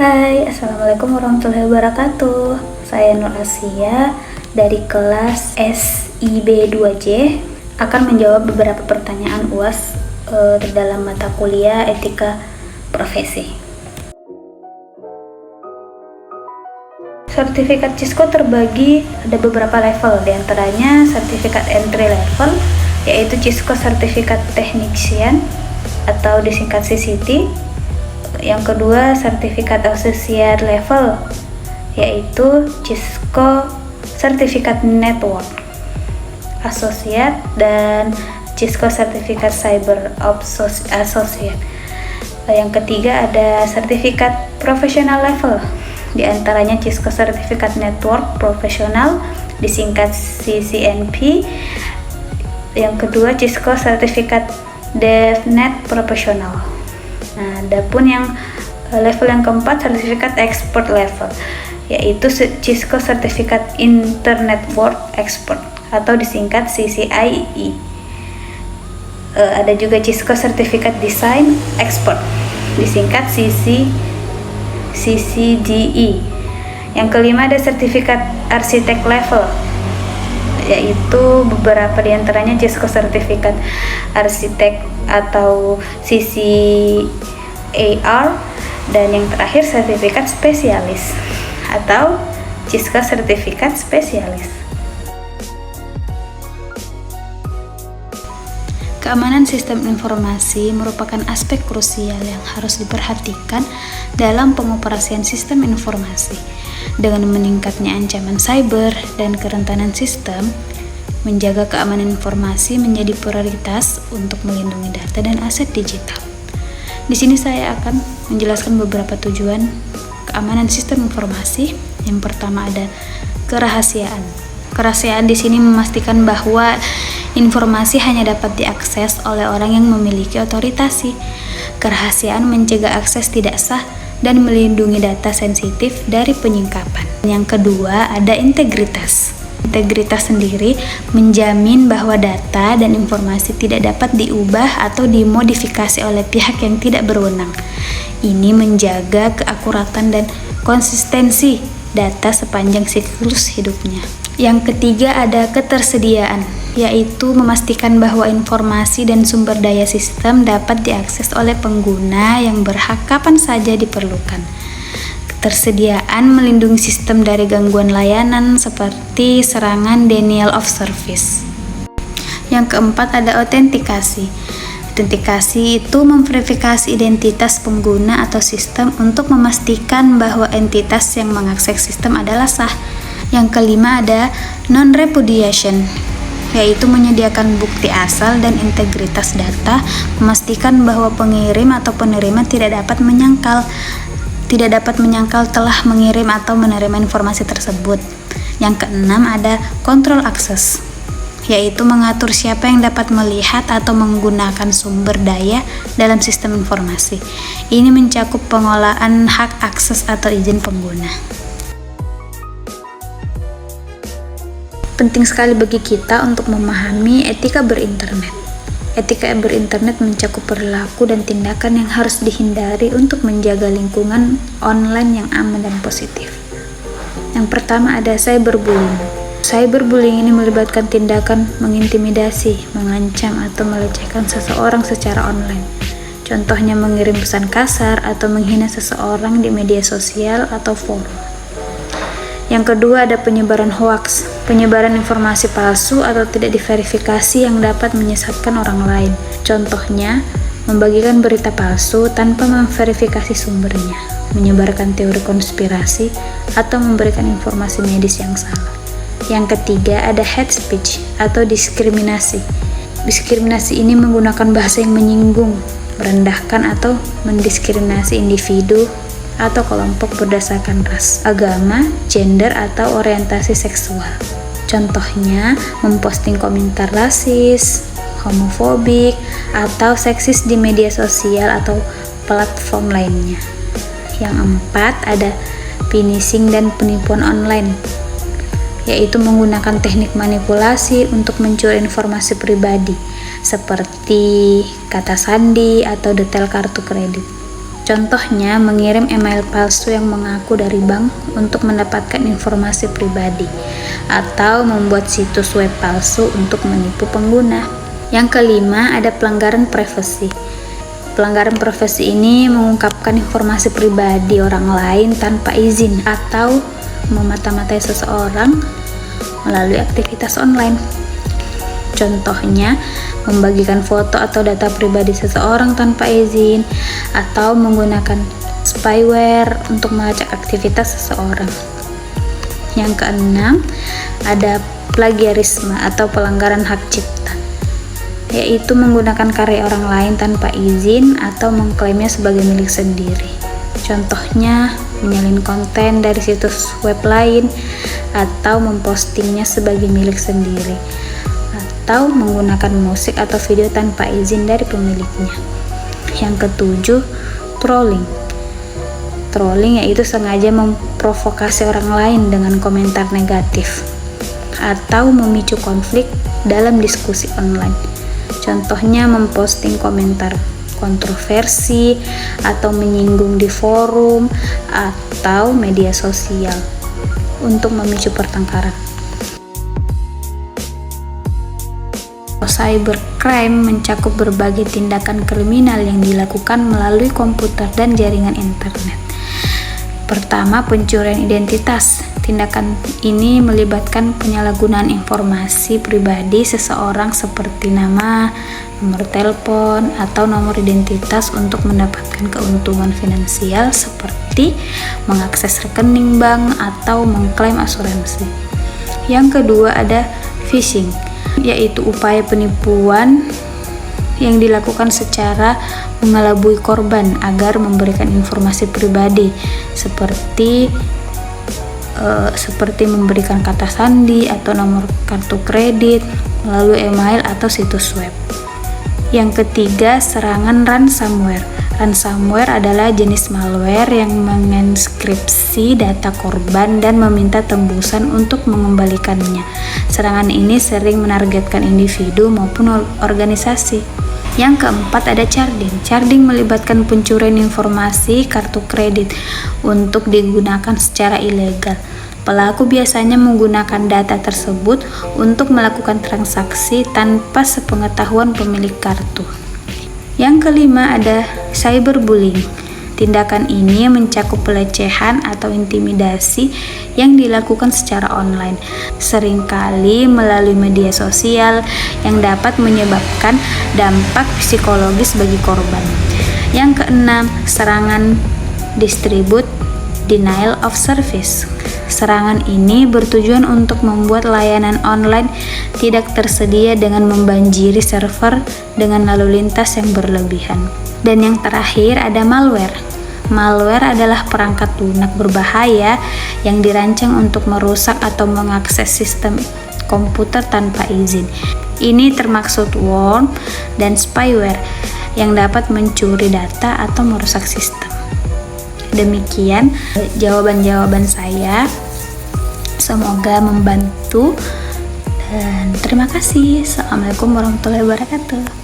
Hai, Assalamualaikum warahmatullahi wabarakatuh. Saya Nur Asia dari kelas SIB 2J akan menjawab beberapa pertanyaan UAS dalam mata kuliah etika profesi. Sertifikat CISCO terbagi ada beberapa level, diantaranya sertifikat entry level yaitu CISCO Certificate Technician atau disingkat CCT. Yang kedua, sertifikat associate level yaitu CISCO Certificate Network Associate dan CISCO Certificate Cyber Associate. Yang ketiga ada sertifikat professional level, diantaranya CISCO Certificate Network Professional disingkat CCNP. Yang kedua, CISCO Certificate DevNet Professional. Nah, adapun yang level yang keempat, sertifikat expert level yaitu CISCO Certificate Internet Work Expert atau disingkat CCIE. Ada juga CISCO Certificate Design Expert disingkat CCDE. Yang kelima ada sertifikat arsitek level yaitu beberapa diantaranya CISCO Certificate Arsitek atau CCAR, dan yang terakhir sertifikat spesialis atau CISCO Certificate Spesialis. Keamanan sistem informasi merupakan aspek krusial yang harus diperhatikan dalam pengoperasian sistem informasi. Dengan meningkatnya ancaman cyber dan kerentanan sistem, menjaga keamanan informasi menjadi prioritas untuk melindungi data dan aset digital. Di sini saya akan menjelaskan beberapa tujuan keamanan sistem informasi. Yang pertama ada kerahasiaan. Kerahasiaan di sini memastikan bahwa informasi hanya dapat diakses oleh orang yang memiliki otorisasi. Kerahasiaan mencegah akses tidak sah dan melindungi data sensitif dari penyingkapan. Yang kedua ada integritas. Integritas sendiri menjamin bahwa data dan informasi tidak dapat diubah atau dimodifikasi oleh pihak yang tidak berwenang. Ini menjaga keakuratan dan konsistensi data sepanjang siklus hidupnya. Yang ketiga ada ketersediaan, yaitu memastikan bahwa informasi dan sumber daya sistem dapat diakses oleh pengguna yang berhak kapan saja diperlukan. Ketersediaan melindungi sistem dari gangguan layanan seperti serangan denial of service. Yang keempat ada autentikasi. Autentikasi itu memverifikasi identitas pengguna atau sistem untuk memastikan bahwa entitas yang mengakses sistem adalah sah. Yang kelima ada non-repudiation, yaitu menyediakan bukti asal dan integritas data, memastikan bahwa pengirim atau penerima tidak dapat menyangkal telah mengirim atau menerima informasi tersebut. Yang keenam ada control access, yaitu mengatur siapa yang dapat melihat atau menggunakan sumber daya dalam sistem informasi. Ini mencakup pengolahan hak akses atau izin pengguna. Penting sekali bagi kita untuk memahami etika berinternet. Etika berinternet mencakup perilaku dan tindakan yang harus dihindari untuk menjaga lingkungan online yang aman dan positif. Yang pertama ada cyberbullying. Cyberbullying ini melibatkan tindakan mengintimidasi, mengancam atau melecehkan seseorang secara online. Contohnya mengirim pesan kasar atau menghina seseorang di media sosial atau forum. Yang kedua ada penyebaran hoaks, penyebaran informasi palsu atau tidak diverifikasi yang dapat menyesatkan orang lain. Contohnya, membagikan berita palsu tanpa memverifikasi sumbernya, menyebarkan teori konspirasi, atau memberikan informasi medis yang salah. Yang ketiga ada hate speech atau diskriminasi. Diskriminasi ini menggunakan bahasa yang menyinggung, merendahkan atau mendiskriminasi individu atau kelompok berdasarkan ras, agama, gender, atau orientasi seksual. Contohnya, memposting komentar rasis, homofobik, atau seksis di media sosial atau platform lainnya. Yang keempat ada phishing dan penipuan online, yaitu menggunakan teknik manipulasi untuk mencuri informasi pribadi seperti kata sandi atau detail kartu kredit. Contohnya, mengirim email palsu yang mengaku dari bank untuk mendapatkan informasi pribadi, atau membuat situs web palsu untuk menipu pengguna. Yang kelima, ada pelanggaran privasi. Pelanggaran privasi ini mengungkapkan informasi pribadi orang lain tanpa izin atau memata-matai seseorang melalui aktivitas online. Contohnya, membagikan foto atau data pribadi seseorang tanpa izin atau menggunakan spyware untuk melacak aktivitas seseorang. Yang keenam, ada plagiarisme atau pelanggaran hak cipta, yaitu menggunakan karya orang lain tanpa izin atau mengklaimnya sebagai milik sendiri. Contohnya, menyalin konten dari situs web lain atau mempostingnya sebagai milik sendiri, atau menggunakan musik atau video tanpa izin dari pemiliknya. Yang ketujuh, trolling. Trolling yaitu sengaja memprovokasi orang lain dengan komentar negatif atau memicu konflik dalam diskusi online. Contohnya, memposting komentar kontroversi atau menyinggung di forum atau media sosial untuk memicu pertengkaran. Cybercrime mencakup berbagai tindakan kriminal yang dilakukan melalui komputer dan jaringan internet. Pertama, pencurian identitas. Tindakan ini melibatkan penyalahgunaan informasi pribadi seseorang seperti nama, nomor telepon, atau nomor identitas untuk mendapatkan keuntungan finansial seperti mengakses rekening bank atau mengklaim asuransi. Yang kedua, ada phishing, yaitu upaya penipuan yang dilakukan secara mengelabui korban agar memberikan informasi pribadi seperti memberikan kata sandi atau nomor kartu kredit melalui email atau situs web. Yang ketiga, serangan ransomware. Ransomware adalah jenis malware yang menginskripsi data korban dan meminta tembusan untuk mengembalikannya. Serangan ini sering menargetkan individu maupun organisasi. Yang keempat, ada carding. Carding melibatkan pencurian informasi kartu kredit untuk digunakan secara ilegal. Pelaku biasanya menggunakan data tersebut untuk melakukan transaksi tanpa sepengetahuan pemilik kartu. Yang kelima, ada cyberbullying. Tindakan ini mencakup pelecehan atau intimidasi yang dilakukan secara online, seringkali melalui media sosial, yang dapat menyebabkan dampak psikologis bagi korban. Yang keenam, serangan distribute denial of service. Serangan ini bertujuan untuk membuat layanan online tidak tersedia dengan membanjiri server dengan lalu lintas yang berlebihan. Dan yang terakhir, ada malware. Malware adalah perangkat lunak berbahaya yang dirancang untuk merusak atau mengakses sistem komputer tanpa izin. Ini termasuk worm dan spyware yang dapat mencuri data atau merusak sistem. Demikian jawaban-jawaban saya. Semoga membantu dan terima kasih. Assalamualaikum warahmatullahi wabarakatuh.